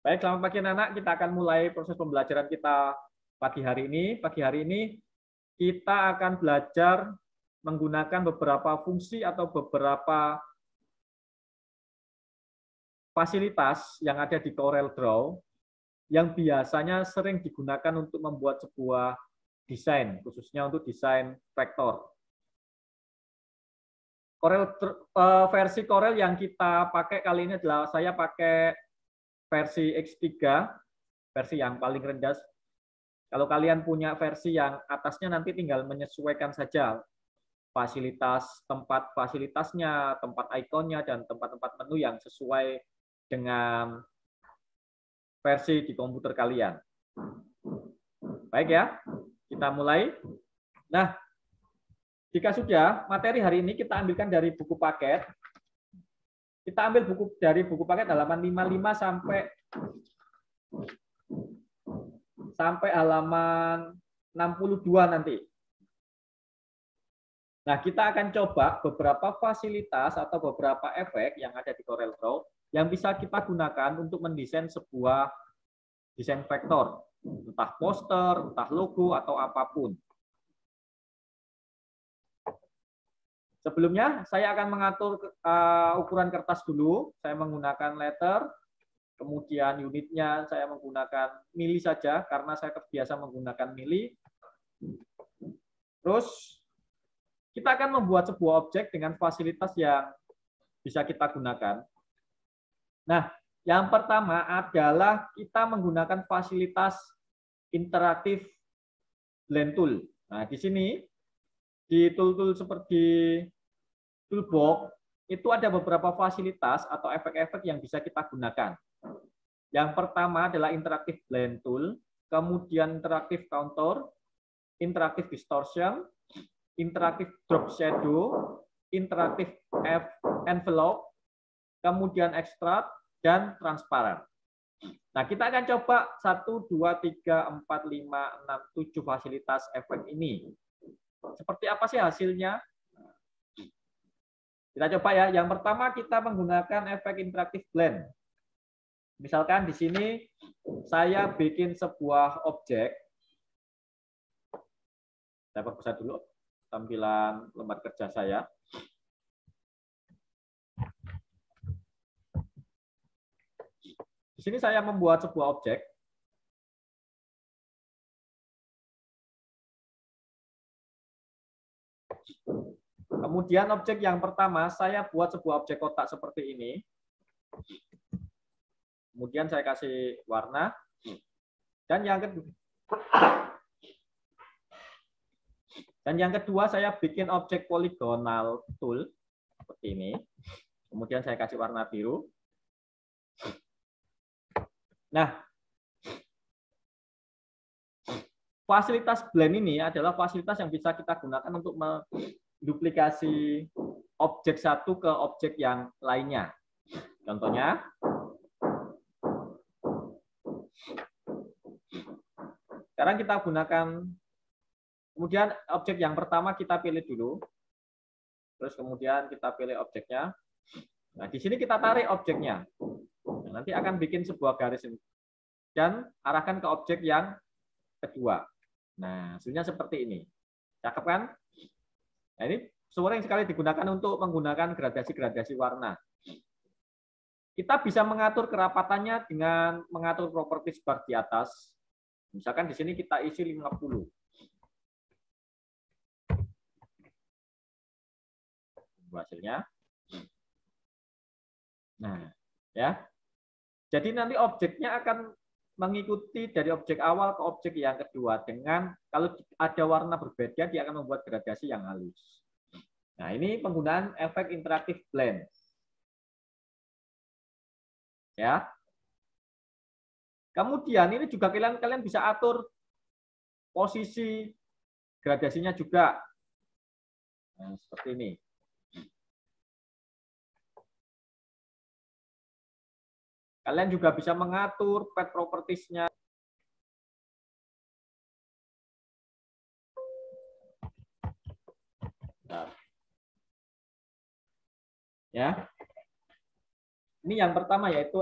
Baik, selamat pagi anak-anak. Kita akan mulai proses pembelajaran kita pagi hari ini. Pagi hari ini kita akan belajar menggunakan beberapa fungsi atau beberapa fasilitas yang ada di CorelDRAW yang biasanya sering digunakan untuk membuat sebuah desain, khususnya untuk desain vektor. Versi Corel yang kita pakai kali ini adalah saya pakai versi X3, versi yang paling rendah. Kalau kalian punya versi yang atasnya, nanti tinggal menyesuaikan saja fasilitas, tempat fasilitasnya, tempat ikonnya, dan tempat-tempat menu yang sesuai dengan versi di komputer kalian. Baik ya, kita mulai. Nah, jika sudah, materi hari ini kita ambilkan dari buku paket. Kita ambil dari buku paket halaman 55 sampai halaman 62 nanti. Nah, kita akan coba beberapa fasilitas atau beberapa efek yang ada di CorelDRAW yang bisa kita gunakan untuk mendesain sebuah desain vektor, entah poster, entah logo, atau apapun. Sebelumnya, saya akan mengatur ukuran kertas dulu. Saya menggunakan letter, kemudian unitnya saya menggunakan mili saja, karena saya terbiasa menggunakan mili. Terus, kita akan membuat sebuah objek dengan fasilitas yang bisa kita gunakan. Nah, yang pertama adalah kita menggunakan fasilitas interaktif blend tool. Nah, di sini, di tool-tool seperti toolbox, itu ada beberapa fasilitas atau efek-efek yang bisa kita gunakan. Yang pertama adalah interactive blend tool, kemudian interactive contour, interactive distortion, interactive drop shadow, interactive envelope, kemudian extrude, dan transparent. Nah, kita akan coba 1, 2, 3, 4, 5, 6, 7 fasilitas efek ini. Seperti apa sih hasilnya? Kita coba ya. Yang pertama kita menggunakan efek interactive blend. Misalkan di sini saya bikin sebuah objek. Saya perbesar dulu tampilan lembar kerja saya. Di sini saya membuat sebuah objek. Kemudian objek yang pertama, saya buat sebuah objek kotak seperti ini. Kemudian saya kasih warna. Dan yang kedua, saya bikin objek poligonal tool seperti ini. Kemudian saya kasih warna biru. Nah, fasilitas blend ini adalah fasilitas yang bisa kita gunakan untuk menduplikasi objek satu ke objek yang lainnya. Contohnya, sekarang kita gunakan, kemudian objek yang pertama kita pilih dulu, terus kemudian kita pilih objeknya. Nah, di sini kita tarik objeknya. Nah, nanti akan bikin sebuah garis ini dan arahkan ke objek yang kedua. Nah, hasilnya seperti ini. Cakep kan? Nah, ini sering sekali digunakan untuk menggunakan gradasi-gradasi warna. Kita bisa mengatur kerapatannya dengan mengatur properties bar di atas. Misalkan di sini kita isi 50. Hasilnya. Nah, ya. Jadi nanti objeknya akan mengikuti dari objek awal ke objek yang kedua dengan kalau ada warna berbeda dia akan membuat gradasi yang halus. Nah, ini penggunaan efek interactive blend. Ya. Kemudian ini juga kalian bisa atur posisi gradasinya juga. Nah, seperti ini. Kalian juga bisa mengatur path properties-nya. Ya. Ini yang pertama yaitu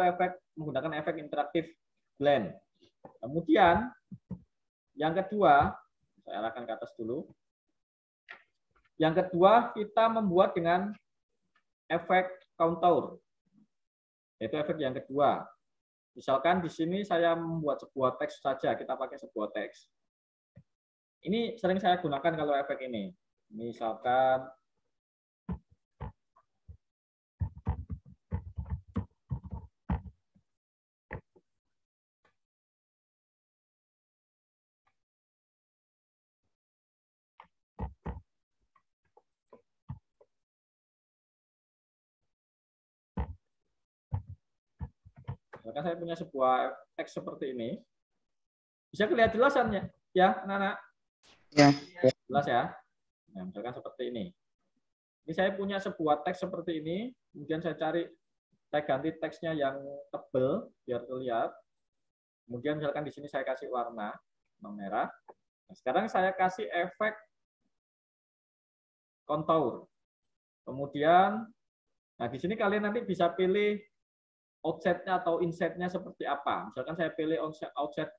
menggunakan efek interaktif blend. Kemudian yang kedua, saya arahkan ke atas dulu. Yang kedua, kita membuat dengan efek contour. Yaitu efek yang kedua. Misalkan di sini saya membuat sebuah teks saja, kita pakai sebuah teks. Ini sering saya gunakan kalau efek ini. Misalkan misalkan saya punya sebuah teks seperti ini. Bisa kelihatan jelasannya ya, anak-anak? Ya. Jelas ya? Nah, misalkan seperti ini. Ini saya punya sebuah teks seperti ini, kemudian saya ganti teksnya yang tebal biar terlihat. Kemudian misalkan di sini saya kasih warna merah. Nah, sekarang saya kasih efek contour. Kemudian, nah di sini kalian nanti bisa pilih outset-nya atau inset-nya seperti apa. Misalkan saya pilih outset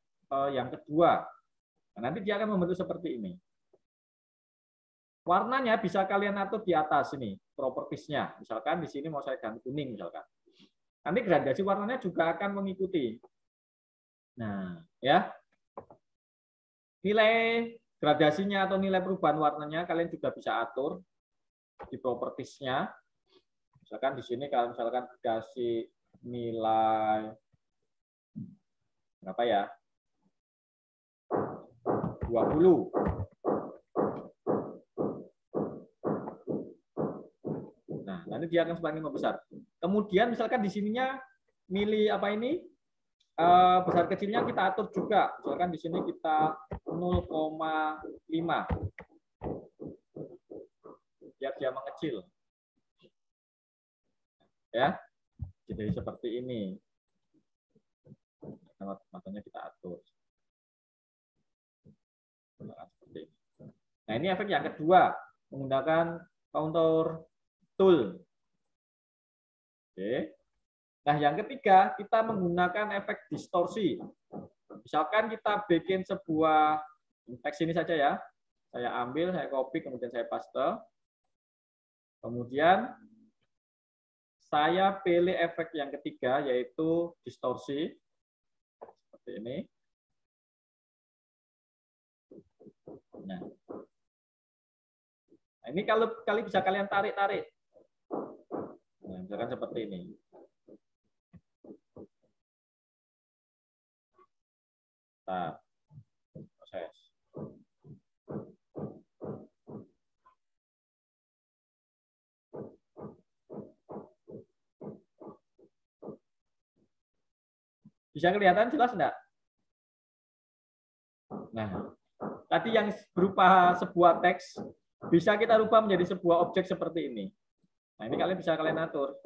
yang kedua. Nah, nanti dia akan membentuk seperti ini. Warnanya bisa kalian atur di atas ini, properties-nya. Misalkan di sini mau saya ganti kuning misalkan. Nanti gradasi warnanya juga akan mengikuti. Nah, ya. Nilai gradasinya atau nilai perubahan warnanya kalian juga bisa atur di properties-nya. Misalkan di sini kalau misalkan dikasih nilai berapa ya? 20. Nah, nanti dia akan semakin membesar. Kemudian misalkan di sininya milih apa ini? Besar kecilnya kita atur juga. Misalkan di sini kita 0,5. Biar dia mengecil. Ya. Jadi seperti ini. Matanya kita atur. Nah, ini efek yang kedua, menggunakan contour tool. Oke. Nah, yang ketiga, kita menggunakan efek distorsi. Misalkan kita bikin sebuah teks ini saja ya. Saya ambil, saya copy, kemudian saya paste. Kemudian saya pilih efek yang ketiga, yaitu distorsi. Seperti ini. Nah, ini kalau bisa kalian tarik-tarik. Nah, misalkan seperti ini. Nah, proses. Bisa kelihatan jelas enggak? Nah, tadi yang berupa sebuah teks bisa kita rubah menjadi sebuah objek seperti ini. Nah, ini bisa kalian atur.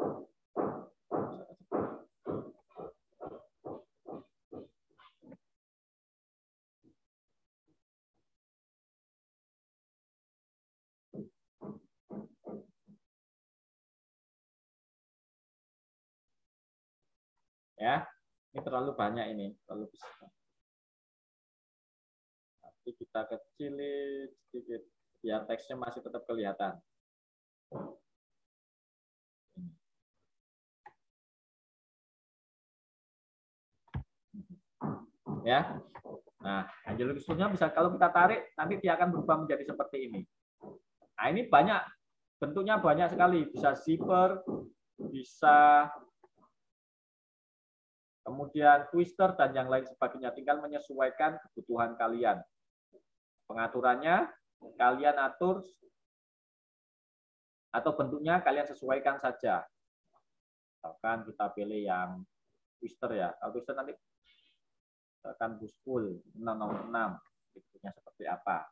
Ya, ini terlalu banyak ini, terlalu besar. Tapi kita kecilin sedikit biar teksnya masih tetap kelihatan. Ya. Nah, angelus-nya bisa kalau kita tarik nanti dia akan berubah menjadi seperti ini. Nah, ini banyak bentuknya banyak sekali, bisa zipper, bisa kemudian twister dan yang lain sebagainya, tinggal menyesuaikan kebutuhan kalian. Pengaturannya kalian atur atau bentuknya kalian sesuaikan saja. Misalkan kita pilih yang twister ya. Kalau twister nanti akan push-pull 6 bentuknya seperti apa.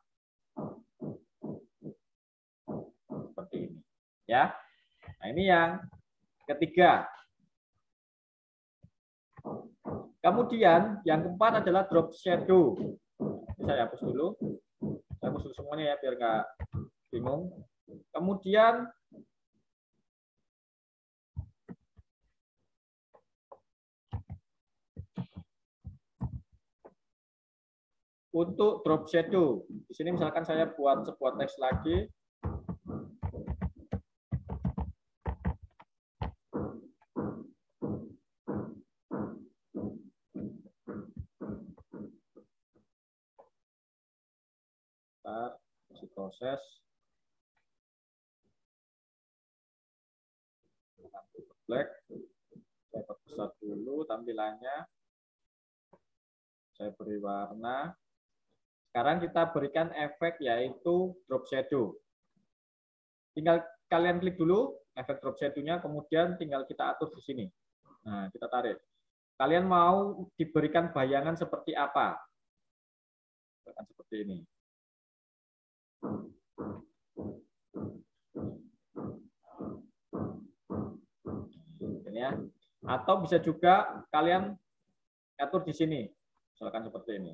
Seperti ini. Ya. Nah, ini yang ketiga. Kemudian yang keempat adalah drop shadow. Ini saya hapus dulu. Saya hapus dulu semuanya ya biar nggak bingung. Kemudian untuk drop shadow. Di sini misalkan saya buat sebuah teks lagi. Masih proses. Black. Saya perbesar dulu tampilannya. Saya beri warna. Sekarang kita berikan efek yaitu drop shadow. Tinggal kalian klik dulu efek drop shadow-nya, kemudian tinggal kita atur di sini. Nah, kita tarik. Kalian mau diberikan bayangan seperti apa? Seperti ini. Ini ya. Atau bisa juga kalian atur di sini. Misalkan seperti ini.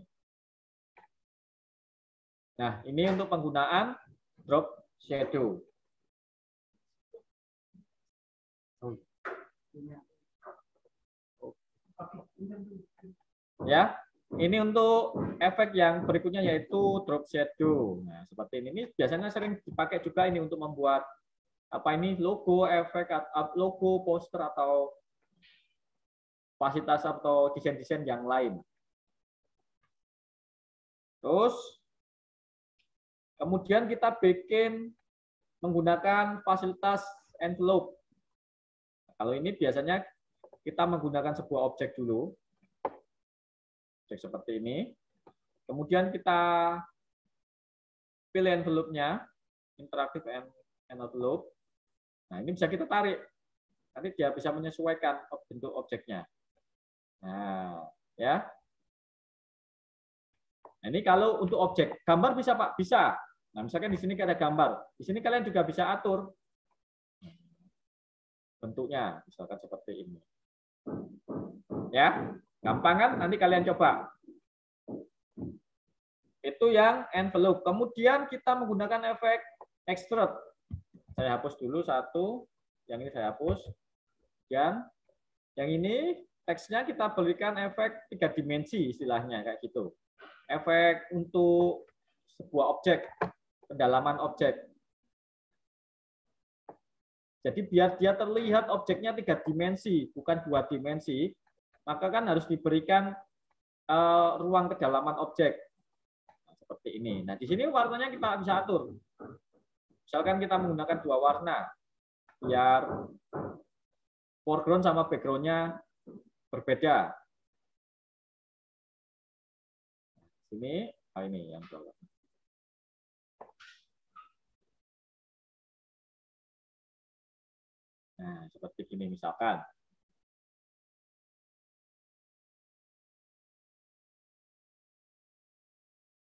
Nah, ini untuk penggunaan drop shadow. Ya, ini untuk efek yang berikutnya yaitu drop shadow. Nah, seperti ini. Ini biasanya sering dipakai juga ini untuk membuat apa ini logo, efek logo, poster atau fasilitas atau desain-desain yang lain. Terus kemudian kita bikin menggunakan fasilitas envelope. Kalau ini biasanya kita menggunakan sebuah objek dulu. Objek seperti ini. Kemudian kita pilih envelope-nya, interactive envelope. Nah, ini bisa kita tarik. Nanti dia bisa menyesuaikan bentuk objeknya. Nah, ya. Nah, ini kalau untuk objek. Gambar bisa, Pak? Bisa. Nah, misalkan di sini ada gambar. Di sini kalian juga bisa atur bentuknya, misalkan seperti ini. Ya, gampang kan? Nanti kalian coba. Itu yang envelope. Kemudian kita menggunakan efek extrude. Saya hapus dulu satu. Yang ini saya hapus. Dan yang ini teksnya kita berikan efek 3 dimensi istilahnya kayak gitu. Efek untuk sebuah objek, pendalaman objek. Jadi biar dia terlihat objeknya 3 dimensi, bukan 2 dimensi, maka kan harus diberikan ruang kedalaman objek. Nah, seperti ini. Nah, di sini warnanya kita bisa atur. Misalkan kita menggunakan 2 warna, biar foreground sama background-nya berbeda. Ini, ini yang bawah. Nah, seperti ini misalkan.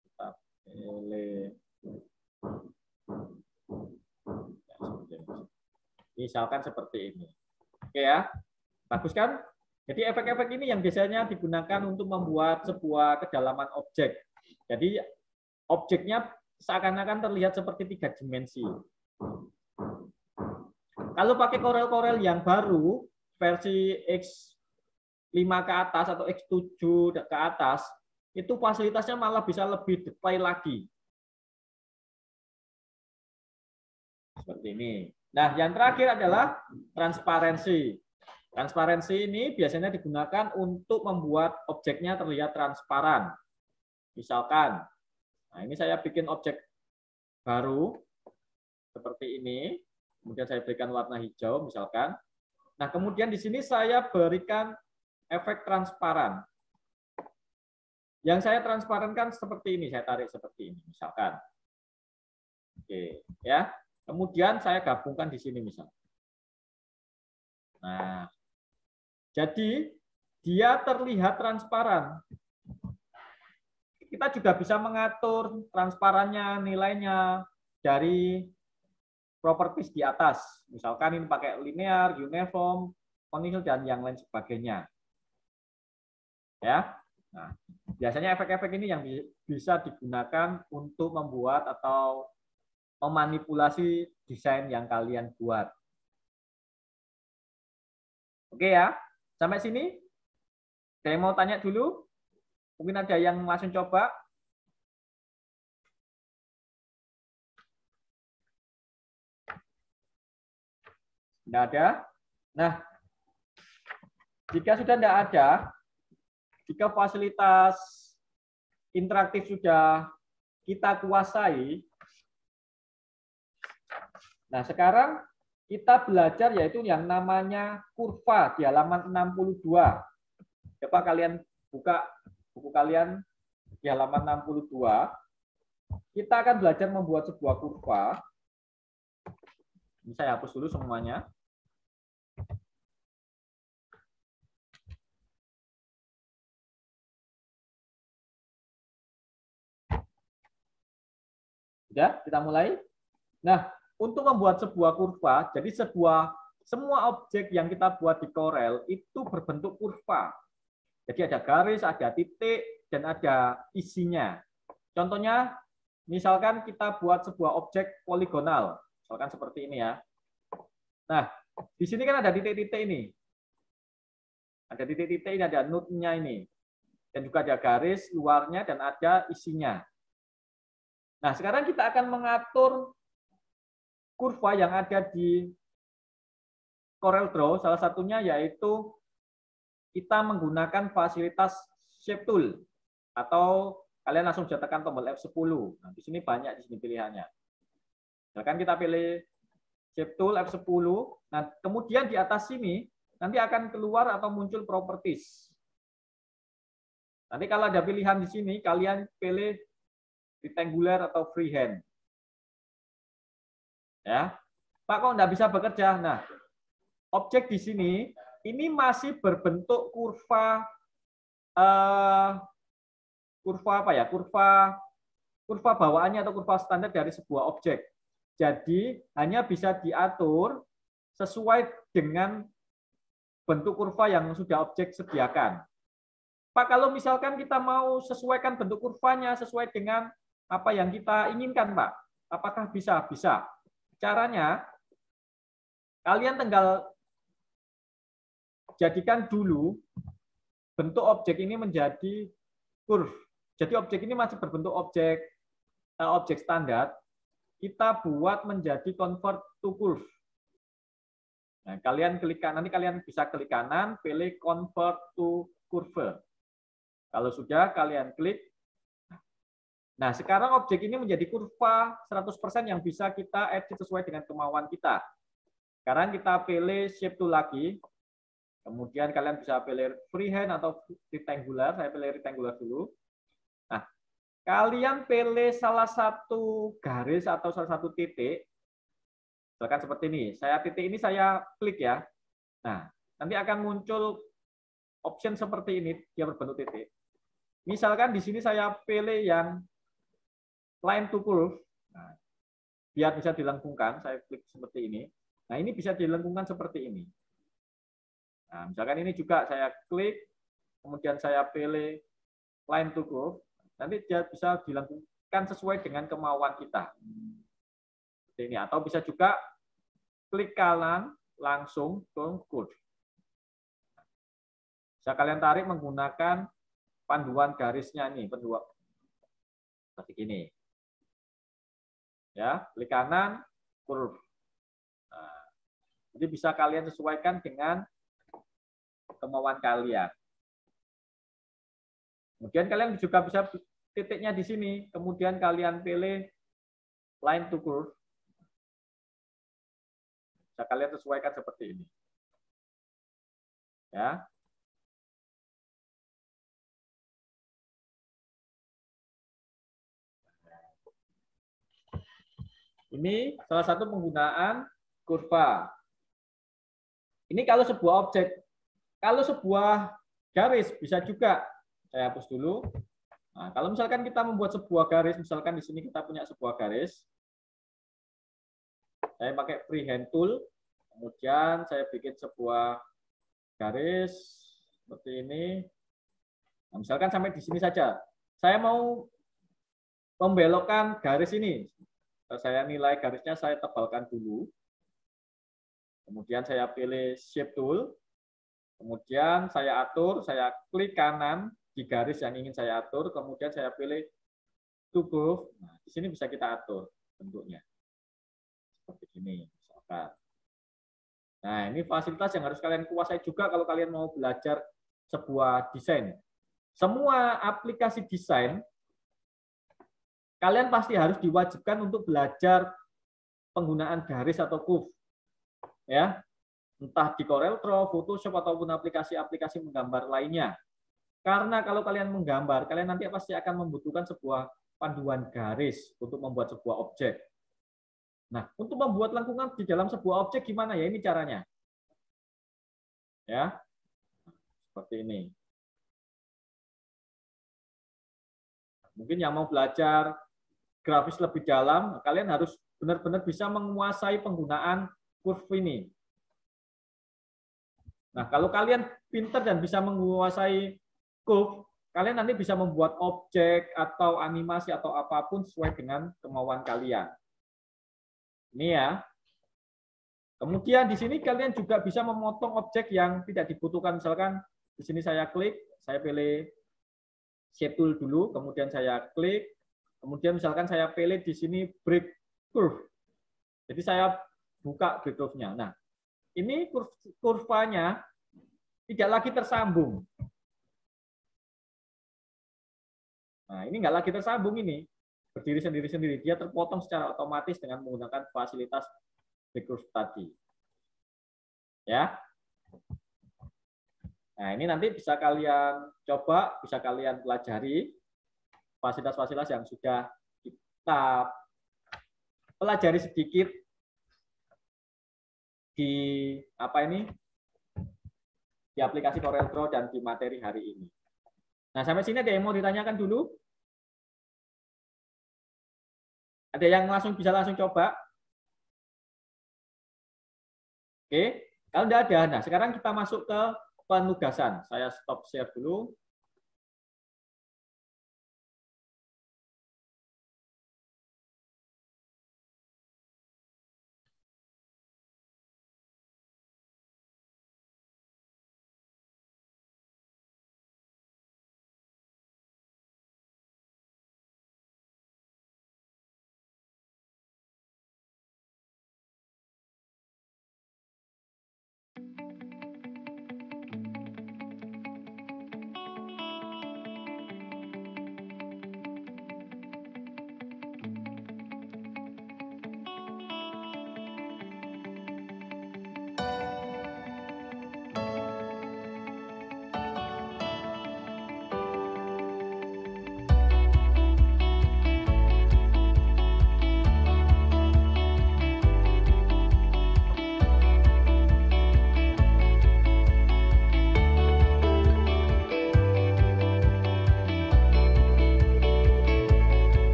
Kita pilih. Misalkan seperti ini. Oke ya, bagus kan? Jadi efek-efek ini yang biasanya digunakan untuk membuat sebuah kedalaman objek. Jadi objeknya seakan-akan terlihat seperti 3 dimensi. Kalau pakai Corel yang baru, versi X5 ke atas atau X7 ke atas, itu fasilitasnya malah bisa lebih detail lagi. Seperti ini. Nah, yang terakhir adalah transparansi. Transparansi ini biasanya digunakan untuk membuat objeknya terlihat transparan. Misalkan, nah ini saya bikin objek baru, seperti ini. Kemudian saya berikan warna hijau, misalkan. Nah, kemudian di sini saya berikan efek transparan. Yang saya transparankan seperti ini, saya tarik seperti ini, misalkan. Oke, ya. Kemudian saya gabungkan di sini, misalkan. Nah, jadi dia terlihat transparan. Kita juga bisa mengatur transparannya, nilainya dari properties di atas. Misalkan ini pakai linear, uniform, conical, dan yang lain sebagainya. Ya. Nah, biasanya efek-efek ini yang bisa digunakan untuk membuat atau memanipulasi desain yang kalian buat. Oke ya, sampai sini. Saya mau tanya dulu. Mungkin ada yang langsung coba. Tidak ada. Nah, jika sudah tidak ada, jika fasilitas interaktif sudah kita kuasai, nah sekarang kita belajar yaitu yang namanya kurva di halaman 62. Coba kalian buka buku kalian di halaman 62. Kita akan belajar membuat sebuah kurva. Ini saya hapus dulu semuanya. Sudah, kita mulai. Nah, untuk membuat sebuah kurva, jadi semua objek yang kita buat di Corel itu berbentuk kurva. Jadi ada garis, ada titik, dan ada isinya. Contohnya, misalkan kita buat sebuah objek poligonal, misalkan seperti ini ya. Nah, di sini kan ada titik-titik ini. Ada titik-titik ini, ada node-nya ini. Dan juga ada garis luarnya dan ada isinya. Nah, sekarang kita akan mengatur kurva yang ada di CorelDRAW, salah satunya yaitu kita menggunakan fasilitas Shape Tool, atau kalian langsung bisa tekan tombol F10. Nah, di sini banyak di sini pilihannya. Misalkan kita pilih Shape Tool F10, nah kemudian di atas sini nanti akan keluar atau muncul properties. Nanti kalau ada pilihan di sini, kalian pilih rectangular atau freehand. Ya, Pak kok nggak bisa bekerja? Nah, objek di sini ini masih berbentuk kurva apa ya? Kurva bawaannya atau kurva standar dari sebuah objek. Jadi hanya bisa diatur sesuai dengan bentuk kurva yang sudah objek sediakan. Pak, kalau misalkan kita mau sesuaikan bentuk kurvanya sesuai dengan apa yang kita inginkan, Pak, apakah bisa? Bisa. Caranya, kalian tinggal jadikan dulu bentuk objek ini menjadi curve. Jadi objek ini masih berbentuk objek standar. Kita buat menjadi convert to curve. Nah, kalian klik kanan, nanti kalian bisa klik kanan, pilih convert to curve. Kalau sudah, kalian klik. Nah, sekarang objek ini menjadi kurva 100% yang bisa kita edit sesuai dengan kemauan kita. Sekarang kita pilih Shape Tool lagi. Kemudian kalian bisa pilih freehand atau rectangular. Saya pilih rectangular dulu. Nah, kalian pilih salah satu garis atau salah satu titik. Misalkan seperti ini. Titik ini saya klik ya. Nah, nanti akan muncul option seperti ini, dia berbentuk titik. Misalkan di sini saya pilih yang line to curve. Nah, biar bisa dilengkungkan, saya klik seperti ini. Nah, ini bisa dilengkungkan seperti ini. Nah, misalkan ini juga saya klik, kemudian saya pilih line to curve, nanti dia bisa dilengkungkan sesuai dengan kemauan kita. Seperti ini. Atau bisa juga klik kanan, langsung ke curve. Bisa kalian tarik menggunakan panduan garisnya ini, panduan seperti ini. Ya, klik kanan, curve. Nah, jadi bisa kalian sesuaikan dengan kemauan kalian. Kemudian kalian juga bisa titiknya di sini, kemudian kalian pilih line to curve. Bisa kalian sesuaikan seperti ini. Ya. Ini salah satu penggunaan kurva. Ini kalau sebuah objek, kalau sebuah garis bisa juga. Saya hapus dulu. Nah, kalau misalkan kita membuat sebuah garis, misalkan di sini kita punya sebuah garis, saya pakai freehand tool, kemudian saya bikin sebuah garis seperti ini. Nah, misalkan sampai di sini saja. Saya mau membelokkan garis ini. Saya nilai garisnya, saya tebalkan dulu. Kemudian saya pilih Shape Tool. Kemudian saya atur, saya klik kanan di garis yang ingin saya atur. Kemudian saya pilih To Curve. Nah, di sini bisa kita atur bentuknya. Seperti ini, misalkan. Nah, ini fasilitas yang harus kalian kuasai juga kalau kalian mau belajar sebuah desain. Semua aplikasi desain, kalian pasti harus diwajibkan untuk belajar penggunaan garis atau curve. Ya, entah di CorelDRAW, Photoshop, ataupun aplikasi-aplikasi menggambar lainnya. Karena kalau kalian menggambar, kalian nanti pasti akan membutuhkan sebuah panduan garis untuk membuat sebuah objek. Nah, untuk membuat lengkungan di dalam sebuah objek gimana ya? Ini caranya. Ya, seperti ini. Mungkin yang mau belajar grafis lebih dalam, kalian harus benar-benar bisa menguasai penggunaan curve ini. Nah, kalau kalian pintar dan bisa menguasai curve, kalian nanti bisa membuat objek atau animasi atau apapun sesuai dengan kemauan kalian. Ini ya. Kemudian di sini kalian juga bisa memotong objek yang tidak dibutuhkan. Misalkan di sini saya klik, saya pilih shape tool dulu, kemudian saya klik, kemudian misalkan saya pilih di sini break curve. Jadi saya buka break curve-nya. Nah, ini kurvanya tidak lagi tersambung. Nah, ini nggak lagi tersambung ini. Berdiri sendiri-sendiri. Dia terpotong secara otomatis dengan menggunakan fasilitas break curve tadi. Ya. Nah, ini nanti bisa kalian coba, bisa kalian pelajari fasilitas-fasilitas yang sudah kita pelajari sedikit di di aplikasi CorelDRAW dan di materi hari ini. Nah, sampai sini ada yang mau ditanyakan dulu? Ada yang bisa langsung coba? Oke, kalau tidak ada, nah sekarang kita masuk ke penugasan. Saya stop share dulu.